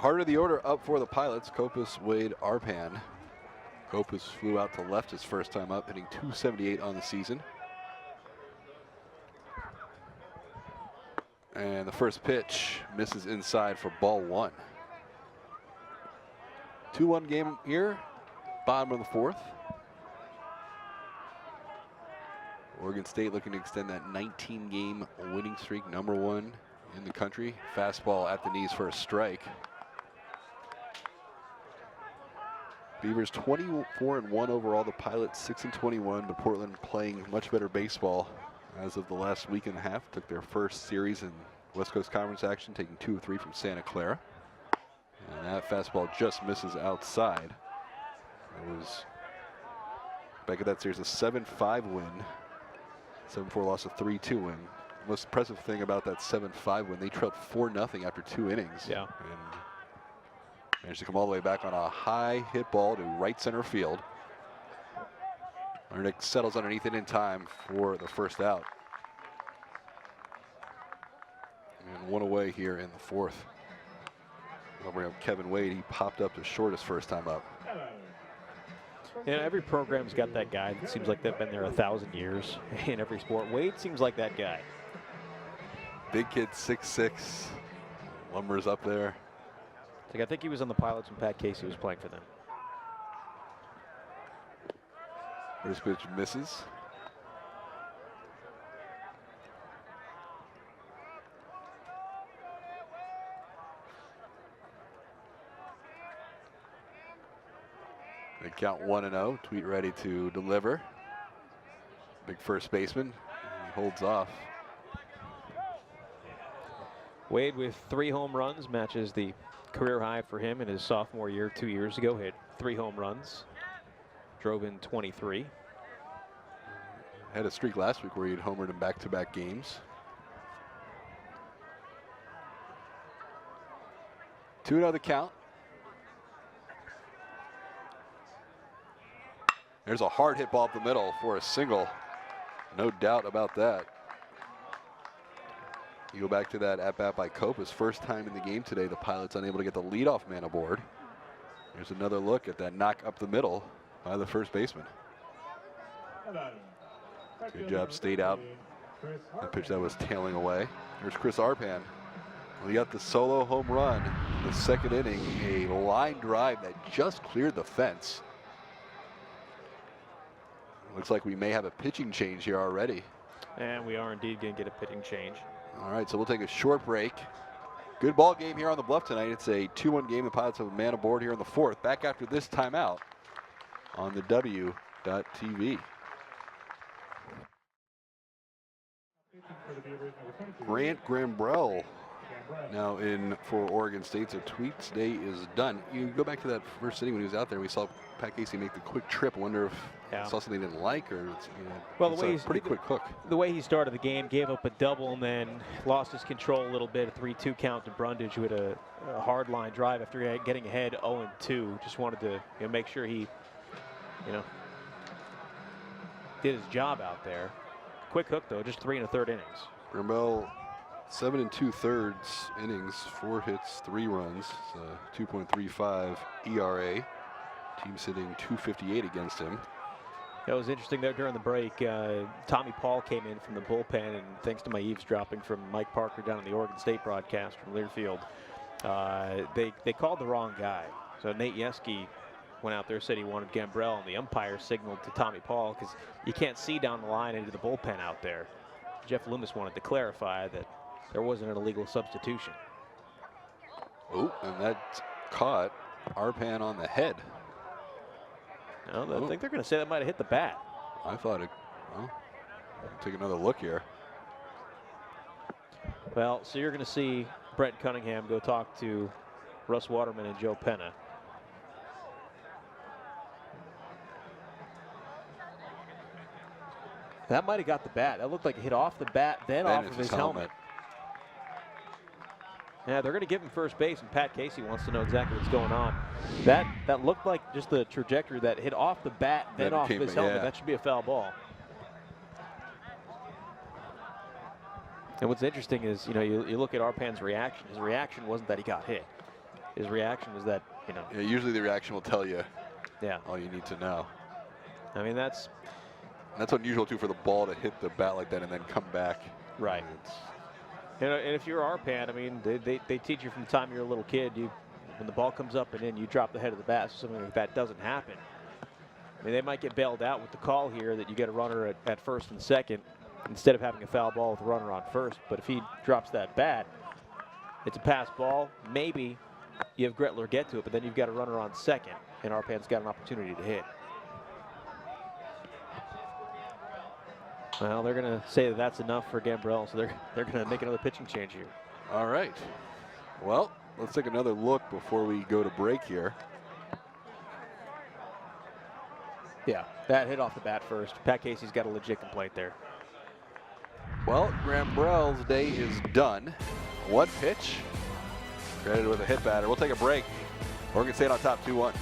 Heart of the order up for the Pilots. Kopus, Wade, Arpan. Kopus flew out to left his first time up, hitting .278 on the season. And the first pitch misses inside for ball 1. 2-1 game here, bottom of the 4th. Oregon State looking to extend that 19-game winning streak, #1 in the country. Fastball at the knees for a strike. Beavers 24-1 overall. The Pilots 6-21, but Portland playing much better baseball as of the last week and a half. Took their first series in West Coast Conference action, taking 2 of 3 from Santa Clara. And that fastball just misses outside. It was back at that series a 7-5 win. 7-4 loss, a 3-2 win. Most impressive thing about that 7-5 win, they trailed 4-0 after 2 innings. Yeah. And managed to come all the way back on a high hit ball to right center field. Lernick settles underneath it in time for the first out. And 1 away here in the 4th. Over here, Kevin Wade, he popped up to short his first time up. Yeah, every program's got that guy that seems like they've been there 1,000 years in every sport. Wade seems like that guy. Big kid, 6'6", lumbers up there. Like, I think he was on the Pilots when Pat Casey was playing for them. First pitch misses. They count 1-0. Tweet ready to deliver. Big first baseman. He holds off. Wade with 3 home runs matches the career high for him in his sophomore year 2 years ago. Hit 3 home runs. Drove in 23. Had a streak last week where he had homered in back-to-back games. 2-0 the count. There's a hard hit ball up the middle for a single. No doubt about that. You go back to that at-bat by Kopus. First time in the game today, the Pilots unable to get the leadoff man aboard. There's another look at that knock up the middle by the first baseman. Good job, stayed out. That pitch that was tailing away. There's Chris Arpan. Well, he got the solo home run in the 2nd inning. A line drive that just cleared the fence. Looks like we may have a pitching change here already. And we are indeed going to get a pitching change. All right, so we'll take a short break. Good ball game here on the Bluff tonight. It's a 2-1 game. The Pilots have a man aboard here in the 4th. Back after this timeout on the W.TV. Grant Gambrell now in for Oregon State. So Tweet's day is done. You go back to that first inning when he was out there. We saw Pat Casey make the quick trip. I wonder if he saw something he didn't like, or it's, well, the way a pretty quick hook. The way he started the game, gave up a double and then lost his control a little bit. A 3-2 count to Brundage, who had a hard line drive after getting ahead 0-2. Just wanted to make sure he, did his job out there. Quick hook though, just 3 1/3 innings. Gambrell, 7 2/3 innings, 4 hits, 3 runs, 2.35 ERA. Team sitting 258 against him. That was interesting there during the break. Tommy Paul came in from the bullpen, and thanks to my eavesdropping from Mike Parker down in the Oregon State broadcast from Learfield, they called the wrong guy. So Nate Yeske went out there, said he wanted Gambrell, and the umpire signaled to Tommy Paul because you can't see down the line into the bullpen out there. Jeff Loomis wanted to clarify that there wasn't an illegal substitution. Oh, and that caught Arpan on the head. No, I think they're going to say that might have hit the bat. I thought it. Well, take another look here. Well, so you're going to see Brett Cunningham go talk to Russ Waterman and Joe Penna. That might have got the bat. That looked like it hit off the bat, then off of his helmet. Yeah, they're going to give him first base, and Pat Casey wants to know exactly what's going on. That looked like just the trajectory that hit off the bat, then off of his helmet. That should be a foul ball. And what's interesting is, you look at Arpan's reaction. His reaction wasn't that he got hit. his reaction was that, you know. Yeah, usually the reaction will tell you Yeah. all you need to know. I mean, that's unusual too for the ball to hit the bat like that and then come back. right. And if you're Arpan, I mean, they teach you from the time you're a little kid. When the ball comes up and in, you drop the head of the bat. So something like that doesn't happen. I mean, they might get bailed out with the call here that you get a runner at first and second instead of having a foul ball with a runner on first. But if he drops that bat, it's a pass ball. Maybe you have Gretler get to it, but then you've got a runner on second, and Arpan's got an opportunity to hit. Well, they're going to say that that's enough for Gambrell, so they're going to make another pitching change here. All right. Well, let's take another look before we go to break here. Yeah, that hit off the bat first. Pat Casey's got a legit complaint there. Well, Gambrell's day is done. One pitch, credited with a hit batter. We'll take a break. Oregon State on top 2-1.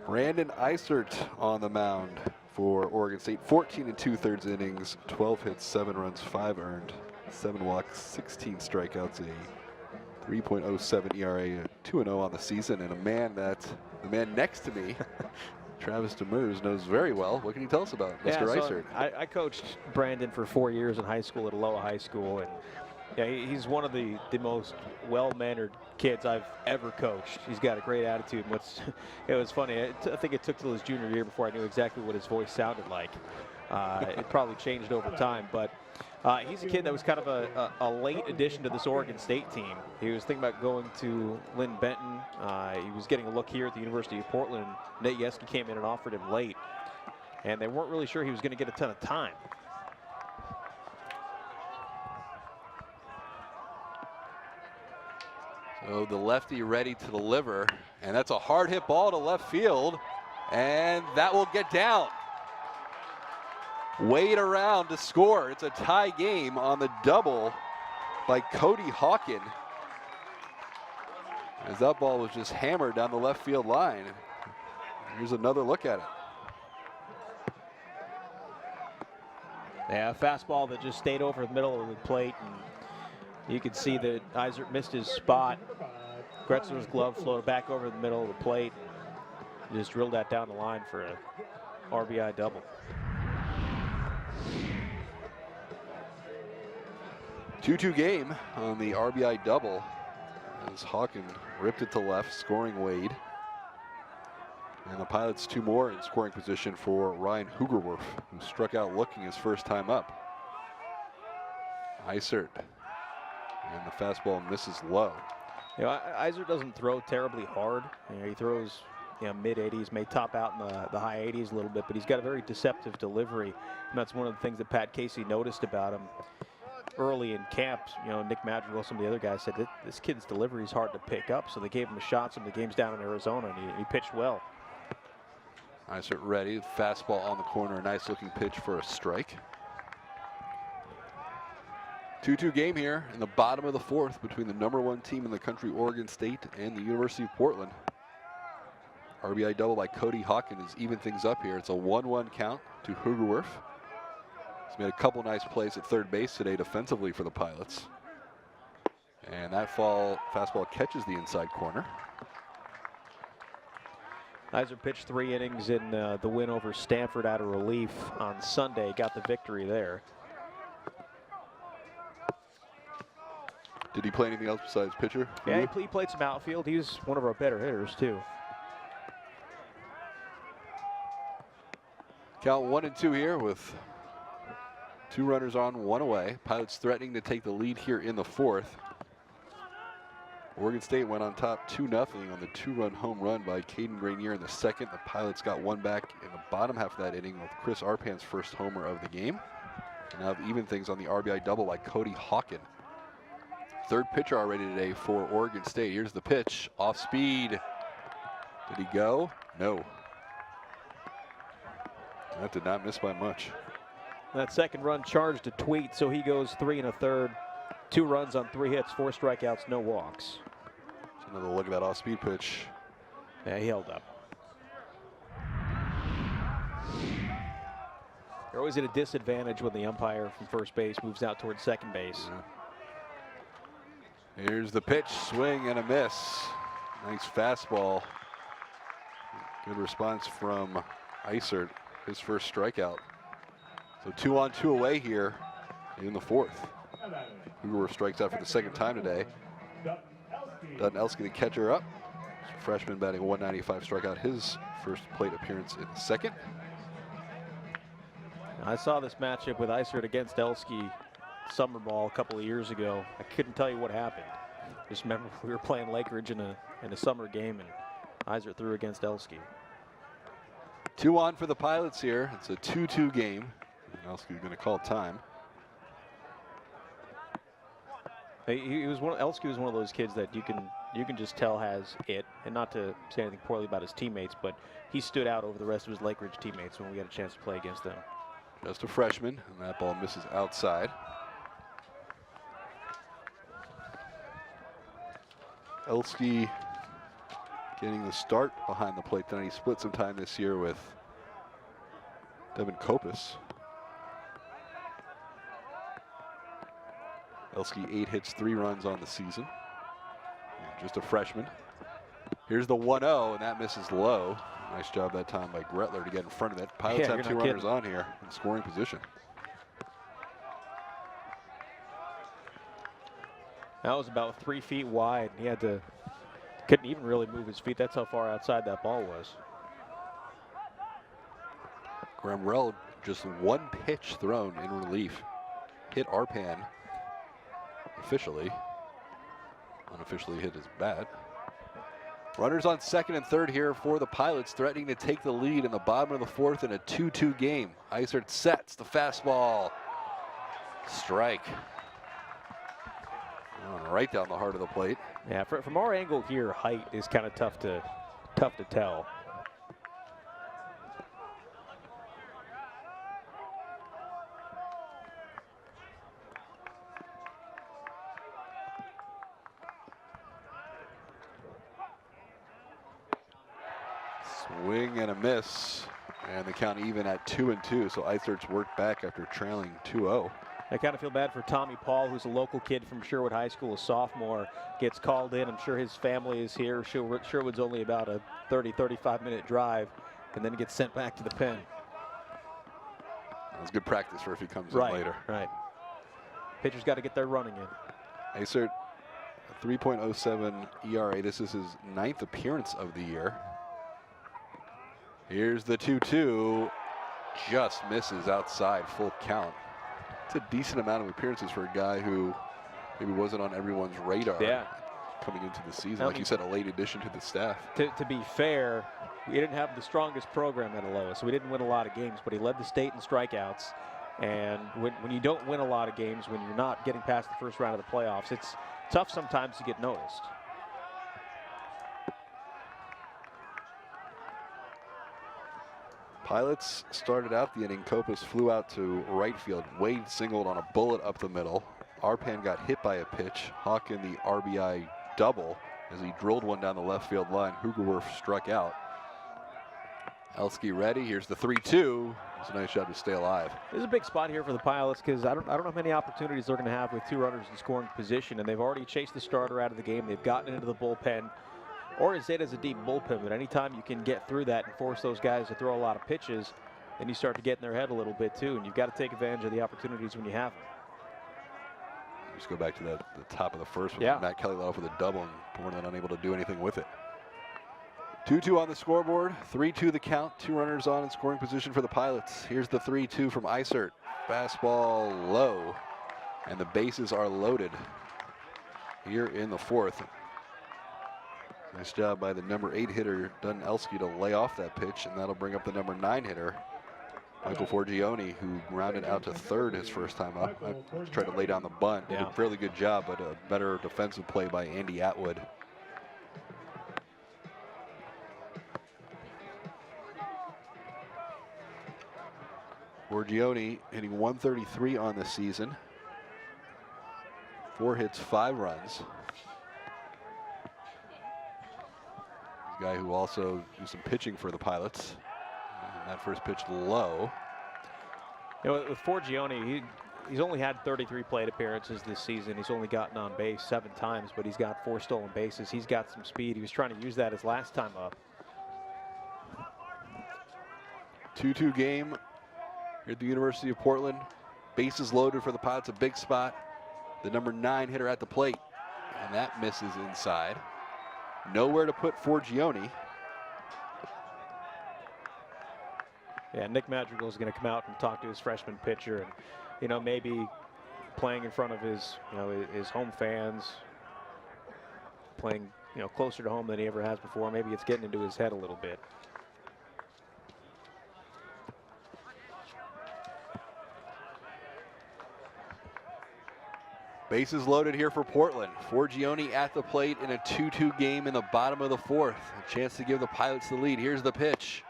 Brandon Eisert on the mound for Oregon State. 14 2/3 innings, 12 hits, 7 runs, 5 earned, 7 walks, 16 strikeouts, a 3.07 ERA, 2-0 on the season, and the man next to me, Travis Demers, knows very well. What can you tell us about Mr. Eisert? I coached Brandon for 4 years in high school at Aloha High School, and yeah, he's one of the most well-mannered kids I've ever coached. He's got a great attitude. And it was funny. I think it took till his junior year before I knew exactly what his voice sounded like. It probably changed over time, but he's a kid that was kind of a late addition to this Oregon State team. He was thinking about going to Lynn Benton. He was getting a look here at the University of Portland. Nate Yeske came in and offered him late, and they weren't really sure he was going to get a ton of time. So the lefty ready to deliver, and that's a hard hit ball to left field, and that will get down. Wade around to score. It's a tie game on the double by Cody Hawken, as that ball was just hammered down the left field line. Here's another look at it. Yeah, a fastball that just stayed over the middle of the plate, and you could see that Eisert missed his spot. Gretzler's glove floated back over the middle of the plate. He just drilled that down the line for a RBI double. 2-2 game on the RBI double as Hawken ripped it to left, scoring Wade. And the Pilots 2 more in scoring position for Ryan Hoogerwerf, who struck out looking his first time up. Eisert, and the fastball misses low. You know, Eisert doesn't throw terribly hard. You know, he throws, you know, mid-80s, may top out in the high 80s a little bit, but he's got a very deceptive delivery. And that's one of the things that Pat Casey noticed about him early in camp. You know, Nick Madrigal, some of the other guys said that this kid's delivery is hard to pick up, so they gave him a shot some of the games down in Arizona, and he pitched well. Eisert ready, fastball on the corner, a nice looking pitch for a strike. 2-2 game here in the bottom of the fourth between the #1 team in the country, Oregon State, and the University of Portland. RBI double by Cody Hawken has evened things up here. It's a 1-1 count to Hoogerwerf. He's made a couple nice plays at third base today defensively for the Pilots. And that fastball catches the inside corner. Eisert pitched 3 innings in the win over Stanford out of relief on Sunday. Got the victory there. Did he play anything else besides pitcher? Yeah, he played some outfield. He was one of our better hitters, too. Count 1-2 here with 2 runners on, 1 away. Pilots threatening to take the lead here in the fourth. Oregon State went on top 2-0 on the 2-run home run by Caden Grenier in the second. The Pilots got 1 back in the bottom half of that inning with Chris Arpan's first homer of the game. And now have even things on the RBI double by Cody Hawken. Third pitcher already today for Oregon State. Here's the pitch, off speed. Did he go? No. That did not miss by much. That second run charged to Tweet, so he goes 3 1/3. 2 runs on 3 hits, 4 strikeouts, no walks. That's another look at that off-speed pitch. Yeah, he held up. They're always at a disadvantage when the umpire from first base moves out towards second base. Yeah. Here's the pitch, swing and a miss. Nice fastball. Good response from Eisert, his first strikeout. So 2 on 2 away here in the 4th. Hoover strikes out for the 2nd time today. Dutton-Elski, the catcher, up. Freshman batting 195, struck out his first plate appearance in the 2nd. I saw this matchup with Eisert against Elski summer ball a couple of years ago. I couldn't tell you what happened. Just remember we were playing Lake Ridge in a summer game, and Eisert threw against Elski. 2 on for the Pilots here. It's a 2-2 game. Elski's going to call time. Elski was one of those kids that you can just tell has it, and not to say anything poorly about his teammates, but he stood out over the rest of his Lake Ridge teammates when we got a chance to play against them. Just a freshman, and that ball misses outside. Elski getting the start behind the plate tonight. He split some time this year with Devin Kopis. Elski 8 hits, 3 runs on the season. Just a freshman. Here's the 1-0, and that misses low. Nice job that time by Gretler to get in front of it. Pilots have 2 runners on here in scoring position. That was about 3 feet wide. He couldn't even really move his feet. That's how far outside that ball was. Graham-Rell, just 1 pitch thrown in relief. Hit Arpan officially. Unofficially hit his bat. Runners on 2nd and 3rd here for the Pilots, threatening to take the lead in the bottom of the 4th in a 2-2 game. Eisert sets the fastball. Strike. Right down the heart of the plate. Yeah, from our angle here, height is kind of tough to tell. Swing and a miss, and the count even at 2-2. So Eisert's worked back after trailing 2-0. I kind of feel bad for Tommy Paul, who's a local kid from Sherwood High School, a sophomore, gets called in. I'm sure his family is here. Sherwood's only about a 30-35 minute drive, and then gets sent back to the pen. That was good practice for if he comes in later. Right. Pitcher's got to get their running in. Eisert, a 3.07 ERA. This is his 9th appearance of the year. Here's the 2-2. Just misses outside, full count. It's a decent amount of appearances for a guy who maybe wasn't on everyone's radar coming into the season. Like you said, a late addition to the staff. To be fair, we didn't have the strongest program at Aloha, so we didn't win a lot of games, but he led the state in strikeouts. And when you don't win a lot of games, when you're not getting past the first round of the playoffs, it's tough sometimes to get noticed. Pilots started out the inning. Kopis flew out to right field. Wade singled on a bullet up the middle. Arpan got hit by a pitch. Hawk in the RBI double as he drilled one down the left field line. Hugerwerf struck out. Elski ready. Here's the 3-2. It's a nice job to stay alive. This is a big spot here for the Pilots because I don't know how many opportunities they're going to have with 2 runners in scoring position, and they've already chased the starter out of the game. They've gotten into the bullpen. Oregon State has a deep bullpen, but anytime you can get through that and force those guys to throw a lot of pitches, then you start to get in their head a little bit too, and you've got to take advantage of the opportunities when you have them. Just go back to the top of the first one. Matt Kelly led off with a double and more than unable to do anything with it. 2-2 on the scoreboard, 3-2 the count, 2 runners on in scoring position for the Pilots. Here's the 3-2 from Eisert. Fastball low, and the bases are loaded here in the 4th. Nice job by the number 8 hitter, Dutton-Elski, to lay off that pitch, and that'll bring up the number 9 hitter, Michael Forgione, who grounded out to 3rd his first time up. I tried to lay down the bunt. Did a fairly good job, but a better defensive play by Andy Atwood. Forgione hitting 133 on the season. 4 hits, 5 runs. Guy who also do some pitching for the Pilots. And that first pitch low. You know, with Forgione, he's only had 33 plate appearances this season. He's only gotten on base 7 times, but he's got 4 stolen bases. He's got some speed. He was trying to use that his last time up. 2-2 game here at the University of Portland. Bases loaded for the Pilots, a big spot. The number 9 hitter at the plate, and that misses inside. Nowhere to put Forgione. Yeah, Nick Madrigal is going to come out and talk to his freshman pitcher, and you know, maybe playing in front of his, you know, his home fans, playing, you know, closer to home than he ever has before. Maybe it's getting into his head a little bit. Bases loaded here for Portland. Forgione at the plate in a 2-2 game in the bottom of the 4th. A chance to give the Pilots the lead. Here's the pitch.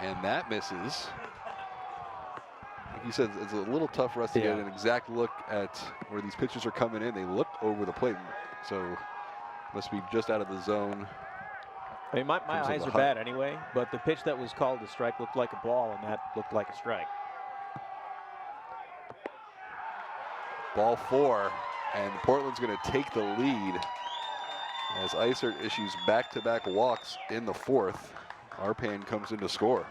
And that misses. Like you said, it's a little tough for us to get an exact look at where these pitches are coming in. They look over the plate, so must be just out of the zone. I mean, my eyes are bad anyway, but the pitch that was called a strike looked like a ball, and that looked like a strike. Ball 4, and Portland's going to take the lead as Isert issues back-to-back walks in the 4th. Arpan comes in to score.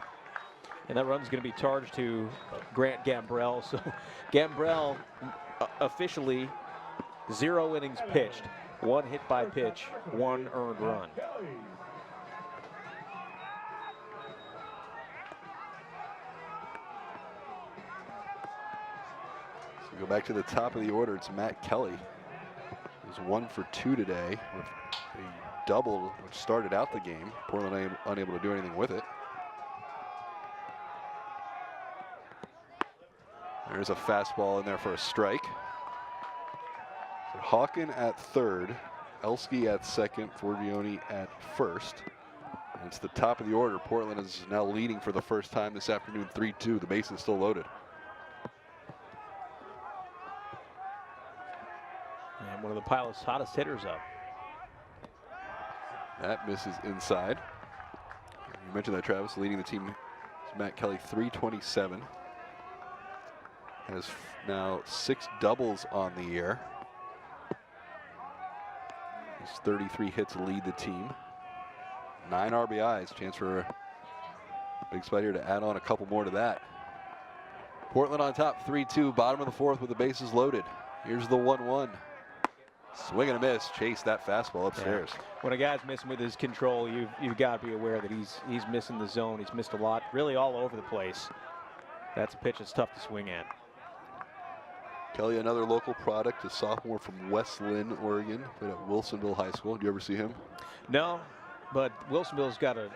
And that run's going to be charged to Grant Gambrell. So Gambrell officially 0 innings pitched, 1 hit by pitch, 1 earned run. So go back to the top of the order. It's Matt Kelly. He's 1 for 2 today with a double, which started out the game. Portland unable to do anything with it. There's a fastball in there for a strike. So Hawken at 3rd, Elski at 2nd, Forgione at 1st. And it's the top of the order. Portland is now leading for the first time this afternoon, 3-2. The base is still loaded. And one of the Pilots' hottest hitters up. That misses inside. You mentioned that, Travis. Leading the team is Matt Kelly, 327. Has now 6 doubles on the year. His 33 hits lead the team. 9 RBIs. Chance for a big spot here to add on a couple more to that. Portland on top, 3-2. Bottom of the 4th with the bases loaded. Here's the 1-1. Swing and a miss. Chase that fastball upstairs. Yeah. When a guy's missing with his control, you've got to be aware that he's missing the zone. He's missed a lot, really all over the place. That's a pitch that's tough to swing at. Kelly, another local product, a sophomore from West Lynn, Oregon, played at Wilsonville High School. Do you ever see him? No, but Wilsonville's got a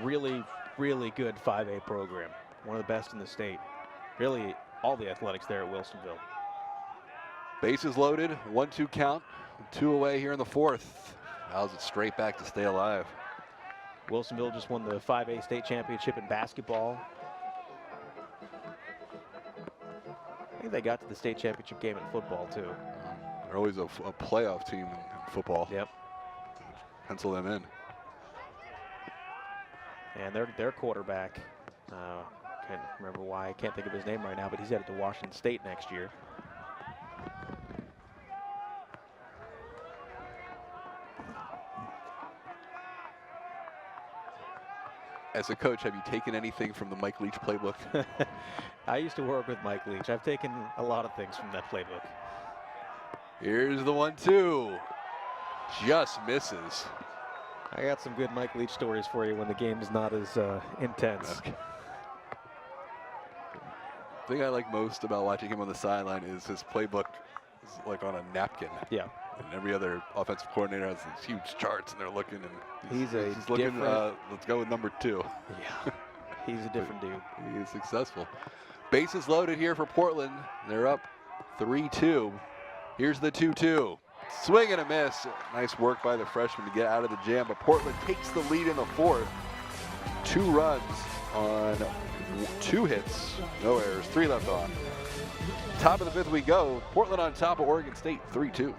really, really good 5A program. One of the best in the state. Really, all the athletics there at Wilsonville. Bases loaded, 1-2 count, 2 away here in the 4th. Fouls it straight back to stay alive. Wilsonville just won the 5A state championship in basketball. I think they got to the state championship game in football too. They're always a playoff team in football. Yep. Pencil them in. And their quarterback, can't remember why, I can't think of his name right now, but he's headed to Washington State next year. As a coach, have you taken anything from the Mike Leach playbook? I used to work with Mike Leach. I've taken a lot of things from that playbook. Here's the 1-2. Just misses. I got some good Mike Leach stories for you when the game is not as intense. Okay. The thing I like most about watching him on the sideline is his playbook is like on a napkin. Yeah. And every other offensive coordinator has these huge charts, and they're looking, and he's looking. Let's go with number 2. Yeah, he's a different dude. He is successful. Bases loaded here for Portland. They're up 3-2. Here's the 2-2. Swing and a miss. Nice work by the freshman to get out of the jam, but Portland takes the lead in the 4th. 2 runs on 2 hits, no errors, 3 left on. Top of the 5th we go. Portland on top of Oregon State, 3-2.